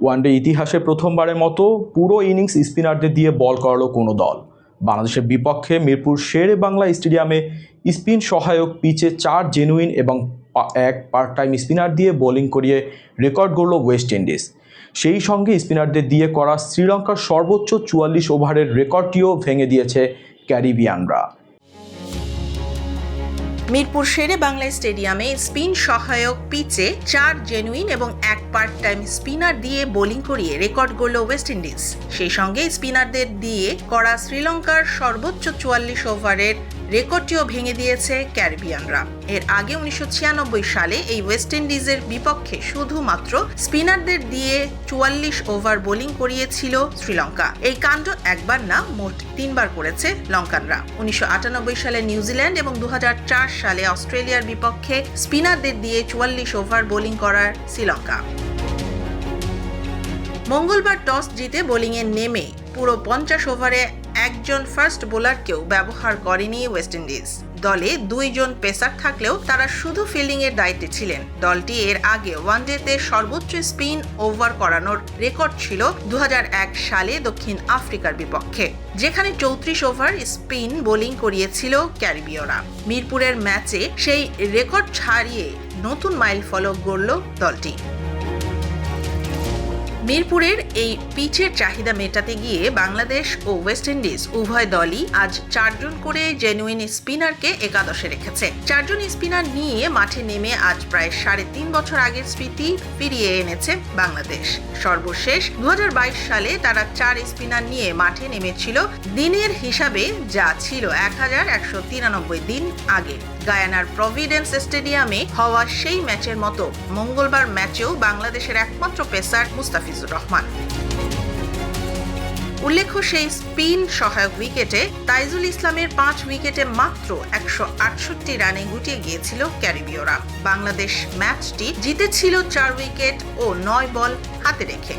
One day ইতিহাসে প্রথমবারের মতো পুরো ইনিংস স্পিনারদের দিয়ে বল করালো কোনো দল। বাংলাদেশের বিপক্ষে মিরপুর শেরেবাংলা স্টেডিয়ামে স্পিন সহায়ক পিচে 4 জেনুইন এবং 1 পার্ট টাইম স্পিনার দিয়ে বোলিং করিয়ে রেকর্ড গড়ল ওয়েস্ট ইন্ডিজ। সেই সঙ্গে স্পিনারদের দিয়ে করা শ্রীলঙ্কার সর্বোচ্চ 44 ওভারের রেকর্ডটিও ভেঙে দিয়েছে ক্যারিবিয়ানরা। মিরপুর শেরেবাংলা স্টেডিয়ামে স্পিন সহায়ক পিচে 4 জেনুইন এবং 1 পার্ট টাইম স্পিনার দিয়ে বোলিং করিয়ে রেকর্ড গড়ল ওয়েস্ট ইন্ডিজ। সেই সঙ্গে স্পিনারদের দিয়ে করা শ্রীলঙ্কার সর্বোচ্চ 44 ওভারের রেকর্ডটিও ভেঙে দিয়েছে ক্যারিবিয়ানরা। এর আগে 1996 সালে এই ওয়েস্ট ইন্ডিজের বিপক্ষে শুধুমাত্র স্পিনারদের দিয়ে 44 ওভার বোলিং করিয়েছিল শ্রীলঙ্কা। এই কাণ্ড একবার না, মোট 3 বার করেছে লঙ্কানরা। 1998 সালে নিউজিল্যান্ড এবং 2004 সালে অস্ট্রেলিয়ার বিপক্ষে স্পিনারদের দিয়ে 44 ওভার বোলিং করার শ্রীলঙ্কা। মঙ্গলবার টস জিতে বোলিংয়ে নেমে পুরো 50 ওভারে একজন ফাস্ট বোলারকেও ব্যবহার করেনি ওয়েস্ট ইন্ডিজ। দলে 2 জন পেসার থাকলেও তারা শুধু ফিল্ডিং এর দায়িত্বে ছিলেন। দলটি এর আগে ওয়ানডেতে সর্বোচ্চ স্পিন ওভার করানোর রেকর্ড ছিল 2001 সালে দক্ষিণ আফ্রিকার বিপক্ষে, যেখানে 34 ওভার স্পিন বোলিং করিয়েছিল ক্যারিবীয়রা। মিরপুরের ম্যাচে সেই রেকর্ড ছাড়িয়ে নতুন মাইল ফলক গড়ল দলটি। মিরপুরের এই পিচের চাহিদা মেটাতে গিয়ে বাংলাদেশ ও ওয়েস্ট ইন্ডিজ উভয় দলই আজ 4 জন করে জেনুইন স্পিনারকে একাদশে রেখেছে। 4 জন স্পিনার নিয়ে মাঠে নেমে আজ প্রায় 3.5 বছর আগের স্মৃতি ফিরিয়ে এনেছে বাংলাদেশ। সর্বশেষ 2022 সালে তারা 4 স্পিনার নিয়ে মাঠে নেমেছিল দিনের হিসাবে, যা ছিল 1193 দিন আগে। গায়ানার প্রভিডেন্স স্টেডিয়ামে হওয়া সেই ম্যাচের মতো মঙ্গলবার ম্যাচেও বাংলাদেশের একমাত্র পেসার মুস্তাফিজুর রহমান। উল্লেখ্য, সেই স্পিন সহায়ক উইকেটে তাইজুল ইসলামের 5 উইকেটে মাত্র 168 রানে গুটিয়ে গিয়েছিল ক্যারিবীয়রা। বাংলাদেশ ম্যাচটি জিতেছিল 4 উইকেট ও 9 বল হাতে রেখে।